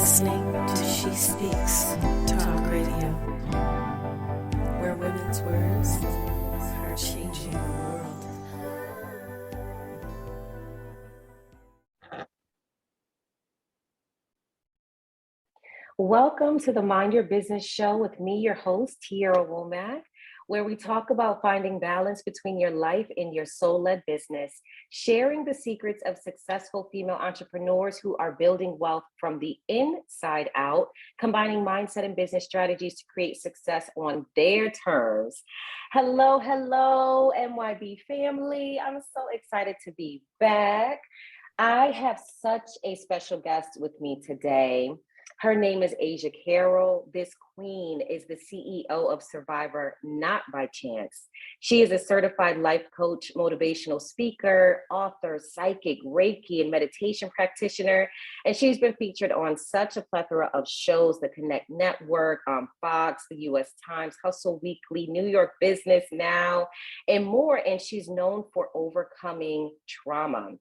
listening to She Speaks Talk Radio, where women's words are changing the world. Welcome to the Mind Your Business Show with me, your host, Tierra, Womack, where we talk about finding balance between your life and your soul-led business, sharing the secrets of successful female entrepreneurs who are building wealth from the inside out, combining mindset and business strategies to create success on their terms. Hello, MYB family. I'm so excited to be back. I have such a special guest with me today. Her name is Aisya Carroll. This queen is the CEO of Survivor Not by Chance. She is a certified life coach, motivational speaker, author, psychic, Reiki, and meditation practitioner. And she's been featured on such a plethora of shows, the Connect Network, Fox, the US Times, Hustle Weekly, New York Business Now, and more. And she's known for overcoming trauma.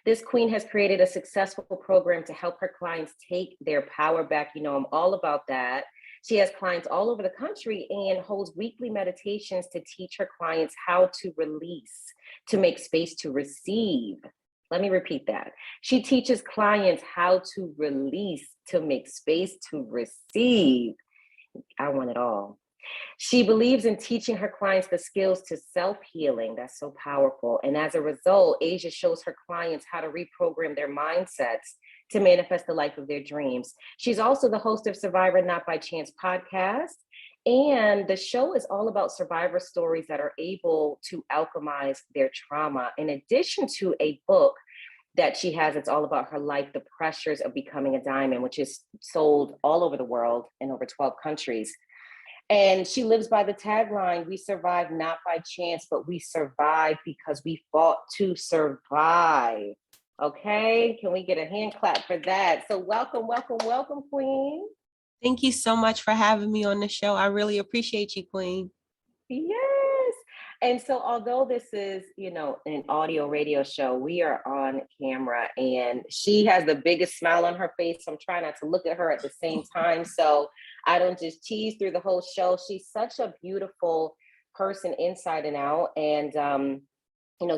This queen has created a successful program to help her clients take their power back. You know, I'm all about that. She has clients all over the country and holds weekly meditations to teach her clients how to release, to make space to receive. Let me repeat that. She teaches clients how to release, to make space to receive. I want it all. She believes in teaching her clients the skills to self-healing. That's so powerful. And as a result, Aisya shows her clients how to reprogram their mindsets to manifest the life of their dreams. She's also the host of Survivor Not by Chance podcast. And the show is all about survivor stories that are able to alchemize their trauma, in addition to a book that she has. It's all about her life, the pressures of becoming a diamond, which is sold all over the world in over 12 countries. And she lives by the tagline, we survive not by chance, but we survive because we fought to survive. Okay, can we get a hand clap for that? So welcome, Queen. Thank you so much for having me on the show. I really appreciate you, Queen. Yes. And so although this is, an audio radio show, we are on camera and she has the biggest smile on her face. So I'm trying not to look at her at the same time, so I don't just tease through the whole show. She's such a beautiful person inside and out. And,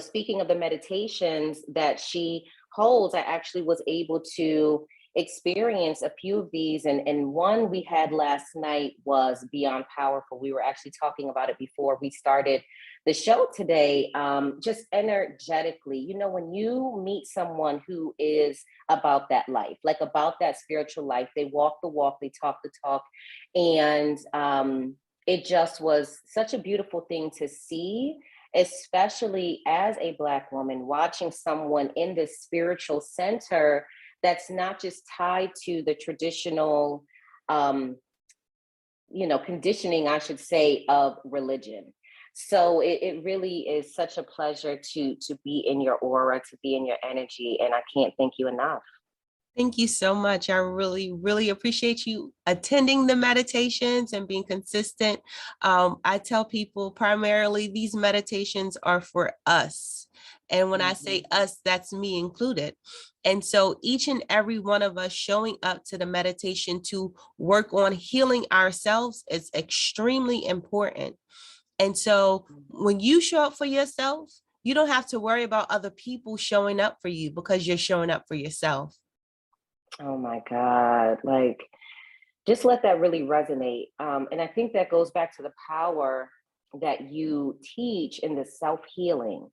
speaking of the meditations that she holds, I actually was able to experience a few of these. And one we had last night was Beyond Powerful. We were actually talking about it before we started the show today, just energetically. When you meet someone who is about that life, like about that spiritual life, they walk the walk, they talk the talk. And it just was such a beautiful thing to see, especially as a Black woman, watching someone in this spiritual center that's not just tied to the traditional, conditioning, I should say, of religion. So it really is such a pleasure to be in your aura, to be in your energy, and I can't thank you enough. Thank you so much. I really, really appreciate you attending the meditations and being consistent. I tell people primarily these meditations are for us. And when I say us, that's me included. And so each and every one of us showing up to the meditation to work on healing ourselves is extremely important. And so when you show up for yourself, you don't have to worry about other people showing up for you because you're showing up for yourself. Oh my God, just let that really resonate. And I think that goes back to the power that you teach in the self-healing,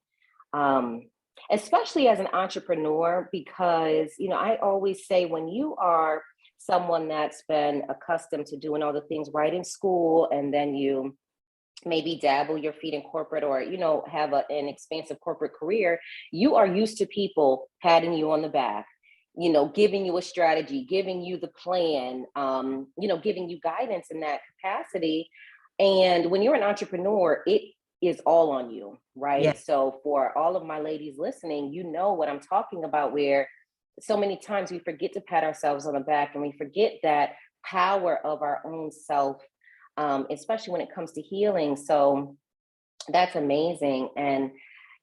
especially as an entrepreneur, because, I always say when you are someone that's been accustomed to doing all the things right in school, and then you maybe dabble your feet in corporate or, have an expansive corporate career, you are used to people patting you on the back, giving you a strategy, giving you the plan, giving you guidance in that capacity. And when you're an entrepreneur, it is all on you, right? Yes. So for all of my ladies listening, you know what I'm talking about, where so many times we forget to pat ourselves on the back and we forget that power of our own self, especially when it comes to healing. So that's amazing. And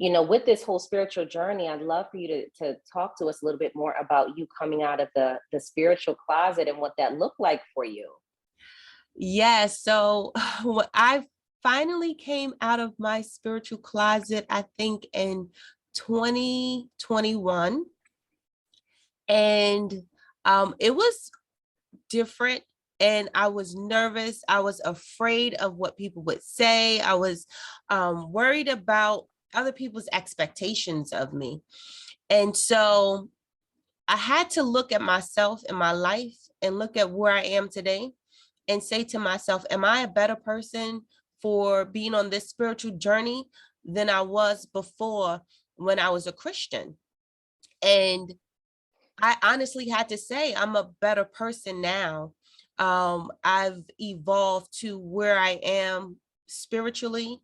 with this whole spiritual journey, I'd love for you to talk to us a little bit more about you coming out of the spiritual closet and what that looked like for you. Yes. So I finally came out of my spiritual closet, I think in 2021. And it was different. And I was nervous. I was afraid of what people would say. I was worried about other people's expectations of me. And so I had to look at myself and my life and look at where I am today and say to myself, am I a better person for being on this spiritual journey than I was before when I was a Christian? And I honestly had to say I'm a better person now. I've evolved to where I am spiritually,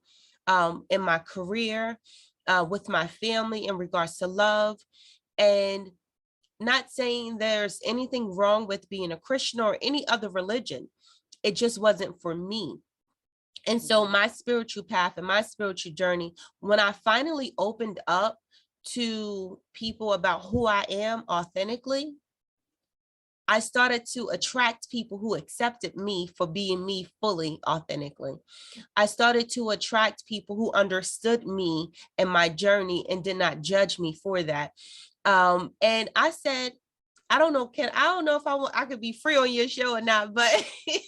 in my career, with my family in regards to love. And not saying there's anything wrong with being a Christian or any other religion. It just wasn't for me. And so my spiritual path and my spiritual journey, when I finally opened up to people about who I am authentically, I started to attract people who accepted me for being me fully authentically. I started to attract people who understood me and my journey and did not judge me for that. And I said, I don't know if I could be free on your show or not, but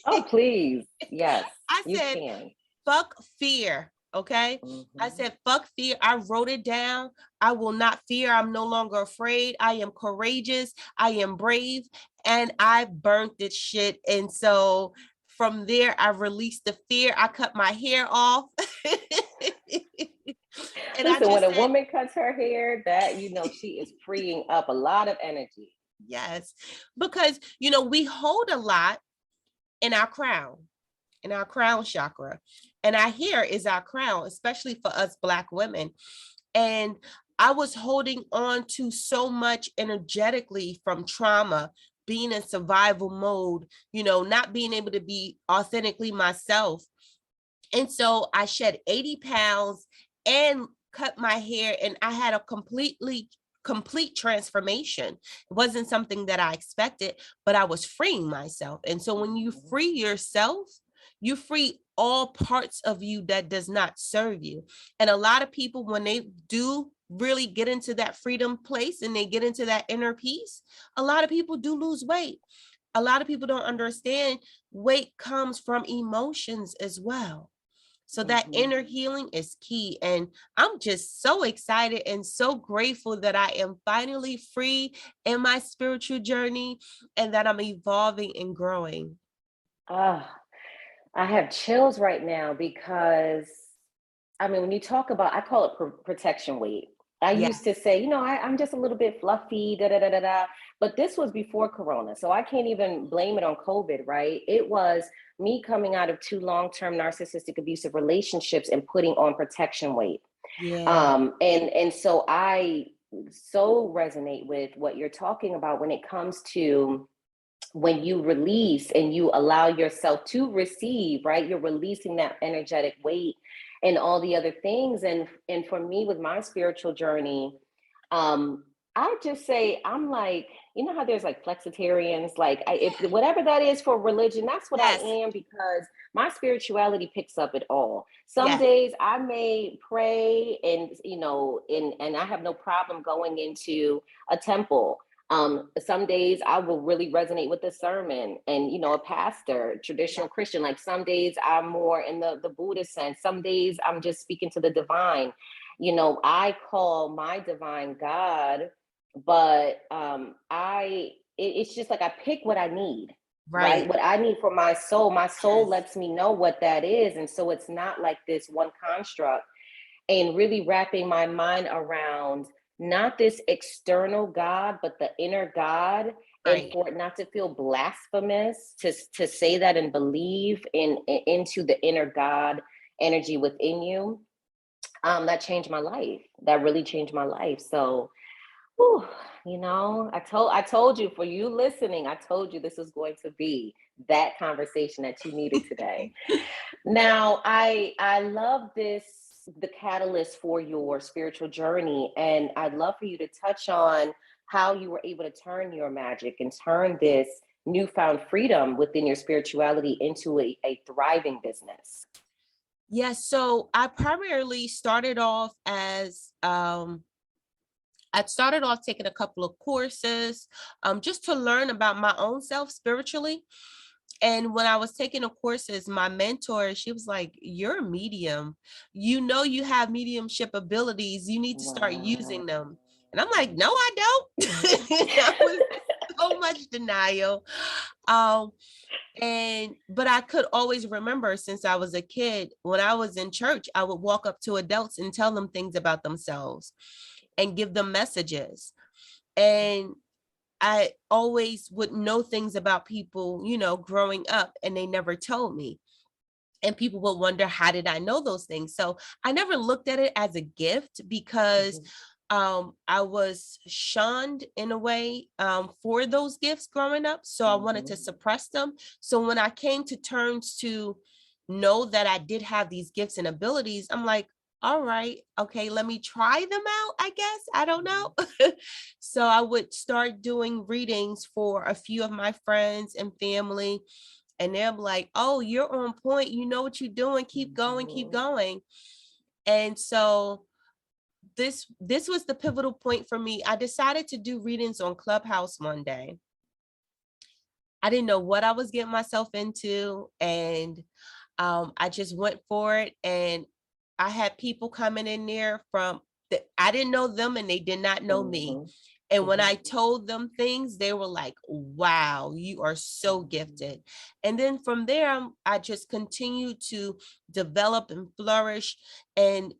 Oh, please. Yes, I you said, can. fuck fear. Okay. I said, fuck fear. I wrote it down. I will not fear. I'm no longer afraid. I am courageous. I am brave. And I burnt this shit. And so from there, I released the fear. I cut my hair off. And Listen, when a woman cuts her hair, that, she is freeing up a lot of energy. Yes, because, we hold a lot in our crown chakra. And our hair is our crown, especially for us Black women. And I was holding on to so much energetically from trauma, being in survival mode, not being able to be authentically myself. And so I shed 80 pounds and cut my hair, and I had a complete transformation. It wasn't something that I expected, but I was freeing myself. And so when you free yourself, you free all parts of you that does not serve you. And a lot of people, when they do really get into that freedom place and they get into that inner peace, a lot of people do lose weight. A lot of people don't understand weight comes from emotions as well. So that inner healing is key. And I'm just so excited and so grateful that I am finally free in my spiritual journey and that I'm evolving and growing. I have chills right now because, when you talk about, I call it protection weight. I used to say, I'm just a little bit fluffy, da da da da da. But this was before Corona, so I can't even blame it on COVID, right? It was me coming out of 2 long-term narcissistic abusive relationships and putting on protection weight. Yeah. And so I so resonate with what you're talking about when it comes to when you release and you allow yourself to receive, right? You're releasing that energetic weight and all the other things. And for me, with my spiritual journey, I just say, I'm like, how there's like flexitarians, like if whatever that is for religion, that's what I am, because my spirituality picks up it all. Some days I may pray and, and I have no problem going into a temple. Some days I will really resonate with the sermon and, a pastor, traditional Christian. Like some days I'm more in the Buddhist sense. Some days I'm just speaking to the divine. I call my divine God, but it's just like I pick what I need. Right. What I need for my soul. My soul lets me know what that is. And so it's not like this one construct, and really wrapping my mind around not this external God, but the inner God, and for it not to feel blasphemous to say that and believe into the inner God energy within you. That changed my life. That really changed my life. So, I told you, for you listening, I told you this was going to be that conversation that you needed today. Now, I love this the catalyst for your spiritual journey. And I'd love for you to touch on how you were able to turn your magic and turn this newfound freedom within your spirituality into a thriving business. Yes, so I primarily started off as I started off taking a couple of courses just to learn about my own self spiritually. And when I was taking the courses, my mentor, she was like, "You're a medium. You know you have mediumship abilities. You need to start Wow. using them." And I'm like, "No, I don't." That was so much denial. Um, but I could always remember since I was a kid, when I was in church, I would walk up to adults and tell them things about themselves and give them messages. And I always would know things about people, growing up, and they never told me. And people will wonder, how did I know those things? So I never looked at it as a gift because Mhm. I was shunned in a way for those gifts growing up. So I wanted to Mhm. suppress them. So when I came to terms to know that I did have these gifts and abilities, I'm like, all right, okay, let me try them out, I guess. I don't know. So I would start doing readings for a few of my friends and family. And they're like, oh, you're on point. You know what you're doing. Keep going, keep Mhm. going. And so this was the pivotal point for me. I decided to do readings on Clubhouse one day. I didn't know what I was getting myself into, and I just went for it. And I had people coming in there from that I didn't know them, and they did not know me. Mhm. And when Mhm. I told them things, they were like, "Wow, you are so gifted." And then from there, I just continued to develop and flourish, and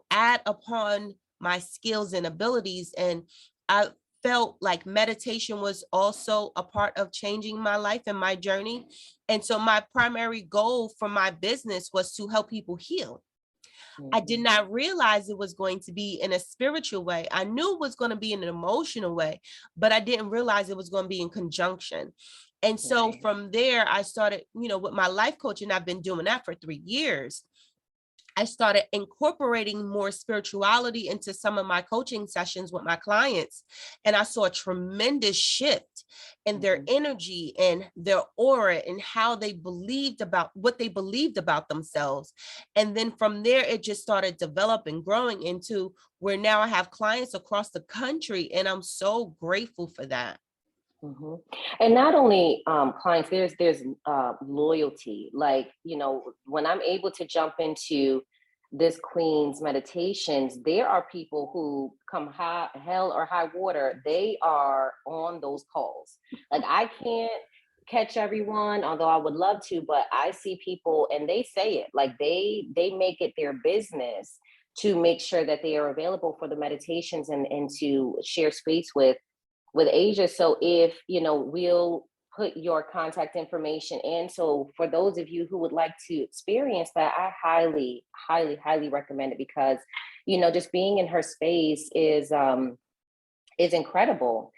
add upon my skills and abilities. And I felt like meditation was also a part of changing my life and my journey. And so my primary goal for my business was to help people heal. I did Mhm. not realize it was going to be in a spiritual way. I knew it was going to be in an emotional way, but I didn't realize it was going to be in conjunction. And so Right. from there, I started, with my life coaching. I've been doing that for 3 years. I started incorporating more spirituality into some of my coaching sessions with my clients. And I saw a tremendous shift in their Mhm. energy and their aura and how they believed about what they believed about themselves. And then from there, it just started developing, growing into where now I have clients across the country. And I'm so grateful for that. Hmm. And not only clients, there's loyalty. Like, when I'm able to jump into this queen's meditations, there are people who come hell or high water. They are on those calls. Like, I can't catch everyone, although I would love to. But I see people, and they say it like they make it their business to make sure that they are available for the meditations and to share space with Asia. So if, we'll put your contact information in. So for those of you who would like to experience that, I highly, highly, highly recommend it because, just being in her space is incredible.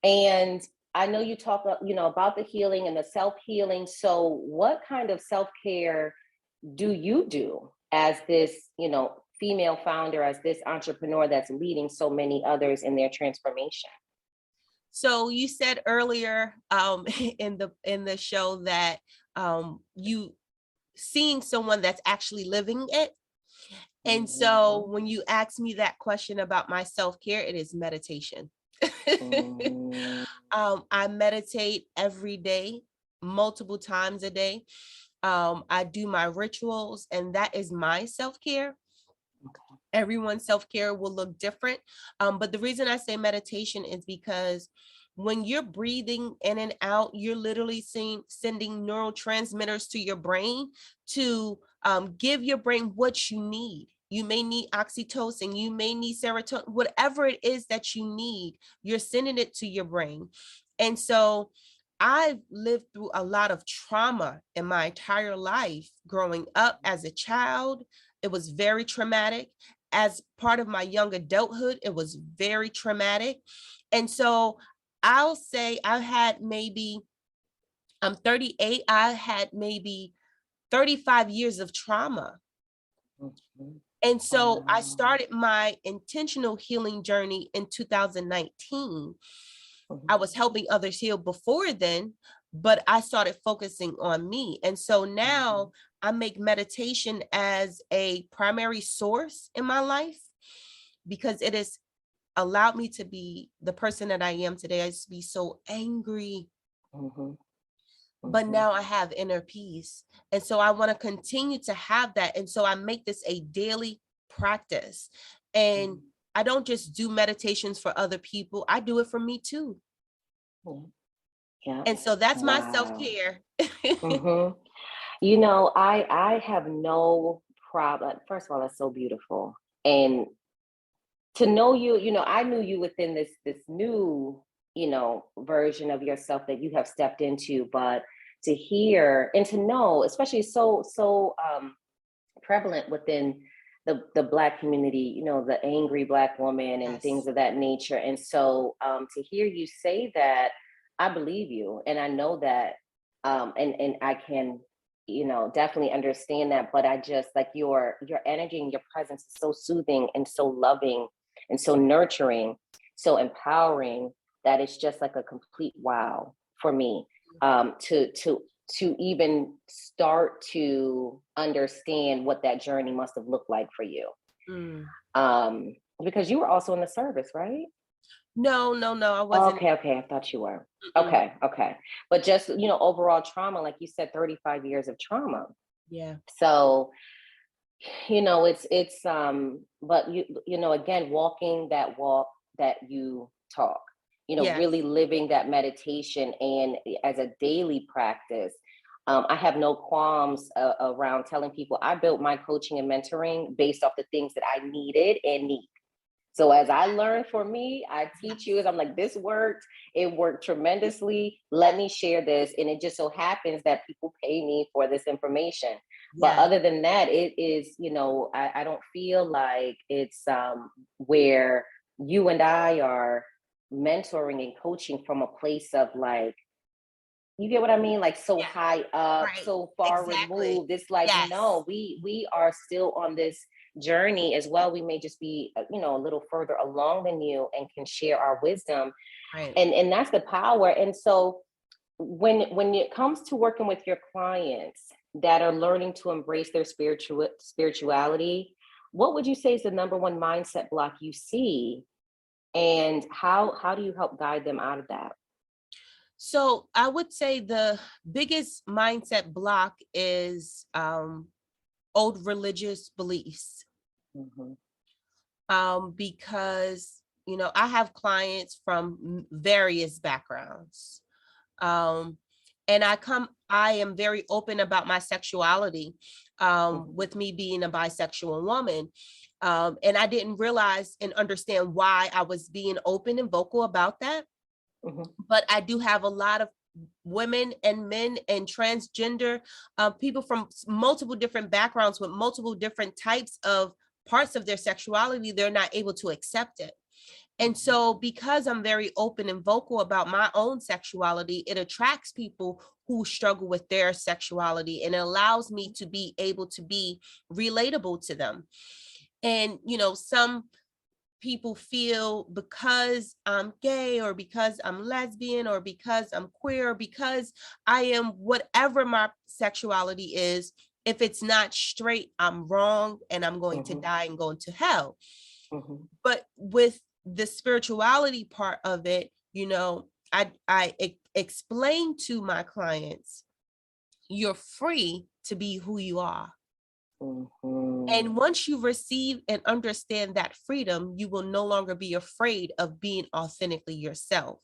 And I know you talk, about the healing and the self-healing. So what kind of self-care do you do as this, female founder, as this entrepreneur that's leading so many others in their transformation? So you said earlier in the show that you seeing someone that's actually living it. And so Mhm. when you ask me that question about my self-care, it is meditation. Mm, I meditate every day, multiple times a day. I do my rituals, and that is my self-care. okay. Everyone's self-care will look different. But the reason I say meditation is because when you're breathing in and out, you're literally sending neurotransmitters to your brain to give your brain what you need. You may need oxytocin, you may need serotonin, whatever it is that you need, you're sending it to your brain. And so I've lived through a lot of trauma in my entire life. Growing up as a child, it was very traumatic. As part of my young adulthood, it was very traumatic. And so I'll say I'm 38, I had maybe 35 years of trauma. Mhm. And so I Wow. started my intentional healing journey in 2019. I Mhm. was helping others heal before then, but I started focusing on me. And so now I make meditation as a primary source in my life because it has allowed me to be the person that I am today. I used to be so angry, Mhm. but Mhm. now I have inner peace. And so I want to continue to have that. And so I make this a daily practice. And I don't just do meditations for other people, I do it for me too. Mhm. Yeah. And so that's my Wow. self-care. Mhm. You know, I have no problem. First of all, that's so beautiful. And to know you, I knew you within this new, version of yourself that you have stepped into, but to hear and to know, especially so prevalent within the Black community, the angry Black woman and Yes. things of that nature. And so to hear you say that, I believe you, and I know that, and I can, definitely understand that. But I just like your energy and your presence is so soothing and so loving and so nurturing, so empowering, that it's just like a complete wow for me, to even start to understand what that journey must have looked like for you. Mm. Um, because you were also in the service, right? No, no, no, I wasn't. Okay, okay, I thought you were. Mm-mm. Okay, okay. But just, overall trauma, like you said, 35 years of trauma. Yeah. So, but again, walking that walk that you talk, Yes. really living that meditation and as a daily practice. I have no qualms around telling people I built my coaching and mentoring based off the things that I needed and need. So as I learned for me, I teach you. As I'm like, this worked. It worked tremendously. Let me share this. And it just so happens that people pay me for this information. But Yes. other than that, it is, I don't feel like it's where you and I are mentoring and coaching from a place of like, you get what I mean? Like so Yeah. high up, Right. so far Exactly. removed. It's like, Yes. no, we are still on this journey as well. We may just be, a little further along than you and can share our wisdom. Right. And that's the power. And so when it comes to working with your clients that are learning to embrace their spirituality, what would you say is the number one mindset block you see? And how do you help guide them out of that? So I would say the biggest mindset block is old religious beliefs. Mhm. Because I have clients from various backgrounds. Um, and I am very open about my sexuality, Mhm. with me being a bisexual woman. And I didn't realize and understand why I was being open and vocal about that. Mhm. But I do have a lot of women and men and transgender people from multiple different backgrounds with multiple different types of parts of their sexuality. They're not able to accept it. And so, because I'm very open and vocal about my own sexuality, it attracts people who struggle with their sexuality, and it allows me to be able to be relatable to them. And, some people feel because I'm gay or because I'm lesbian or because I'm queer, or because I am whatever my sexuality is, if it's not straight, I'm wrong and I'm going to Mhm. die and go into hell. Mhm. But with the spirituality part of it, I explain to my clients, you're free to be who you are. Mhm. And once you receive and understand that freedom, you will no longer be afraid of being authentically yourself.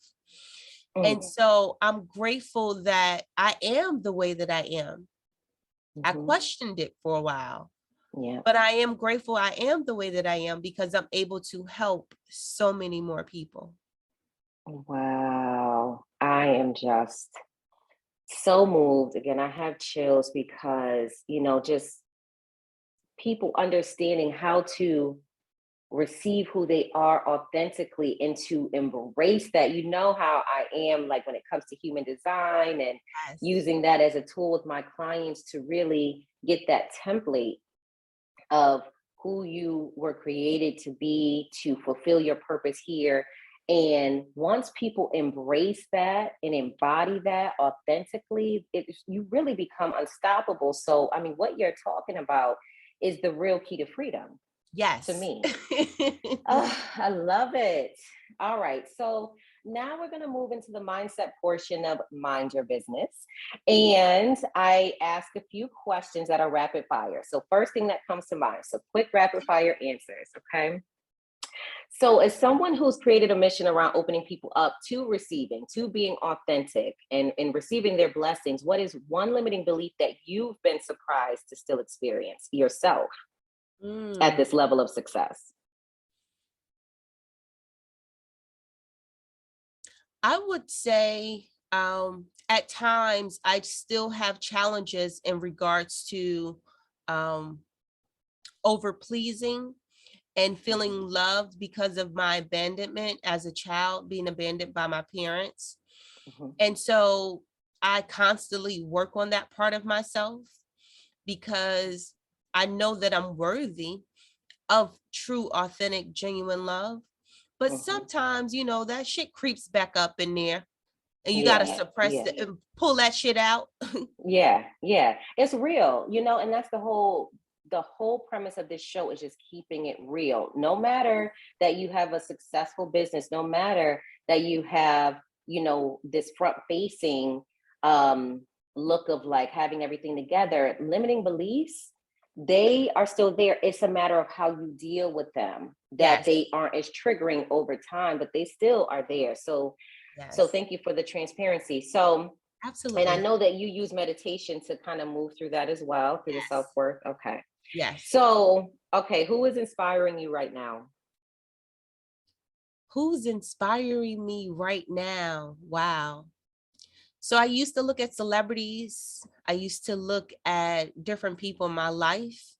And Mm. so I'm grateful that I am the way that I am. I Mhm. questioned it for a while, Yeah. but I am grateful I am the way that I am because I'm able to help so many more people. Wow. I am just so moved. Again, I have chills because, just people understanding how to receive who they are authentically and to embrace that. You know how I am like when it comes to human design and Yes. using that as a tool with my clients to really get that template of who you were created to be, to fulfill your purpose here. And once people embrace that and embody that authentically, you really become unstoppable. So, I mean, what you're talking about is the real key to freedom to Yes. me. Oh, I love it. All right. So now we're going to move into the mindset portion of Mind Your Business. And I ask a few questions that are rapid fire. So, first thing that comes to mind. So, quick rapid fire answers. Okay. So, as someone who's created a mission around opening people up to receiving, to being authentic and receiving their blessings, what is one limiting belief that you've been surprised to still experience yourself at this level of success? I would say at times I still have challenges in regards to over pleasing and feeling loved because of my abandonment as a child, being abandoned by my parents. Mhm. And so I constantly work on that part of myself because I know that I'm worthy of true, authentic, genuine love. But Mhm. sometimes, that shit creeps back up in there and you got to Yeah, suppress yeah, it and pull that shit out. yeah, yeah. It's real, and that's the whole premise of this show is just keeping it real. No matter that you have a successful business, no matter that you have, this front facing um look of like having everything together, limiting beliefs, they are still there. It's a matter of how you deal with them, that Yes, they aren't as triggering over time, but they still are there. So yes, thank you for the transparency. So, and I absolutely. know that you use meditation to kind of move through that as well, through the Yes, self-worth. Okay. yes. So, okay, who is inspiring you right now? Who's inspiring me right now? Wow. So I used to look at celebrities. I used to look at different people in my life.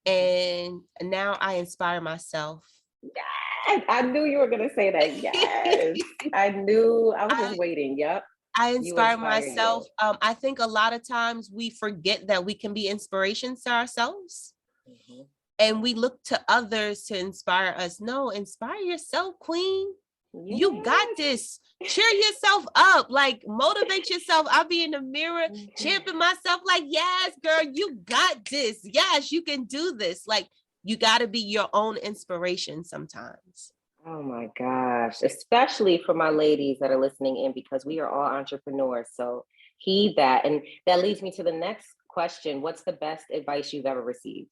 And now I inspire myself. Yes, I knew you were going to say that. Yes. I knew. I was just I, waiting. Yep. I You inspire inspire myself. you. I think a lot of times we forget that we can be inspirations to ourselves Mhm. and we look to others to inspire us. No, inspire yourself, queen. You got Yes. this. Cheer yourself up, like motivate yourself. I'll be in the mirror champing myself, like, yes, girl, you got this. Yes, you can do this. Like, you got to be your own inspiration sometimes. Oh my gosh, especially for my ladies that are listening in, because we are all entrepreneurs. So heed that. And that leads me to the next question. What's the best advice you've ever received?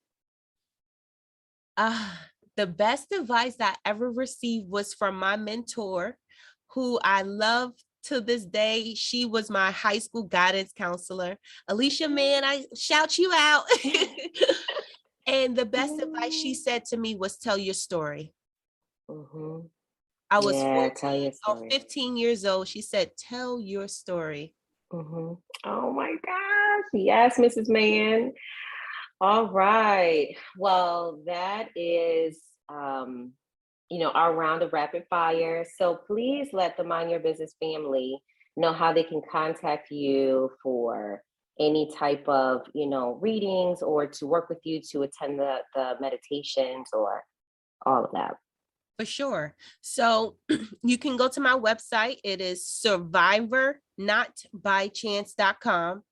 Uh, the best advice I ever received was from my mentor, who I love to this day. She was my high school guidance counselor. Alicia, man, I shout you out. And the best advice she said to me was tell your story. Mm-hmm. I was Yeah, tell 14 your or story. 15 years old. She said, tell your story. Mm-hmm. Oh my gosh. Yes, Mrs. Mann. All right. Well, that is our round of rapid fire. So please let the Mind Your Business family know how they can contact you for any type of, readings, or to work with you to attend the meditations or all of that. For sure. So you can go to my website. It is survivornotbychance.com.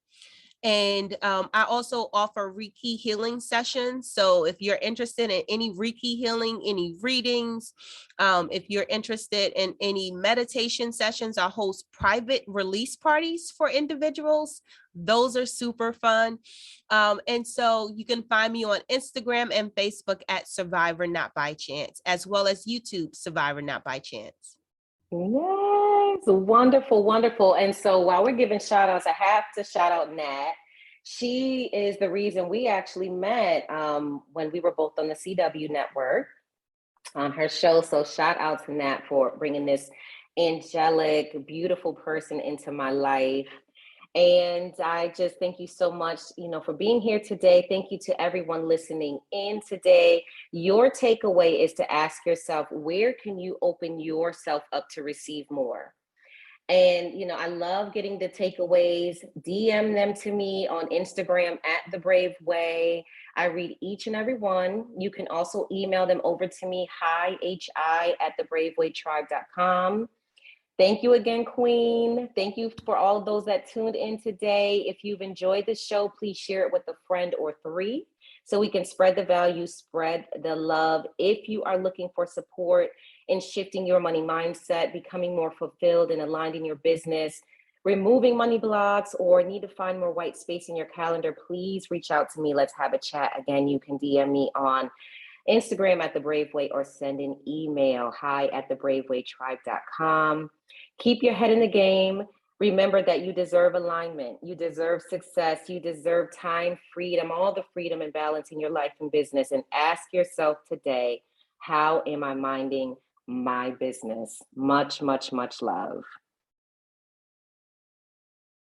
And I also offer Reiki healing sessions. So if you're interested in any Reiki healing, any readings, if you're interested in any meditation sessions, I host private release parties for individuals. Those are super fun. And so you can find me on Instagram and Facebook at Survivor Not By Chance, as well as YouTube, Survivor Not By Chance. Yes, wonderful, wonderful. And so while we're giving shout outs, I have to shout out Nat. She is the reason we actually met when we were both on the CW network on her show. So shout out to Nat for bringing this angelic, beautiful person into my life. And I just thank you so much, for being here today. Thank you to everyone listening in today. Your takeaway is to ask yourself, where can you open yourself up to receive more? And, you know, I love getting the takeaways. DM them to me on Instagram at The Brave Way. I read each and every one. You can also email them over to me, hi@thebravewaytribe.com. Thank you again, Queen. Thank you for all of those that tuned in today. If you've enjoyed the show, please share it with a friend or three so we can spread the value, spread the love. If you are looking for support in shifting your money mindset, becoming more fulfilled and aligned in your business, removing money blocks, or need to find more white space in your calendar, please reach out to me. Let's have a chat. Again, you can DM me on Instagram at The Brave Way or send an email, hi@thebravewaytribe.com. Keep your head in the game. Remember that you deserve alignment. You deserve success. You deserve time, freedom, all the freedom and balance in your life and business. And ask yourself today, how am I minding my business? Much, much, much love.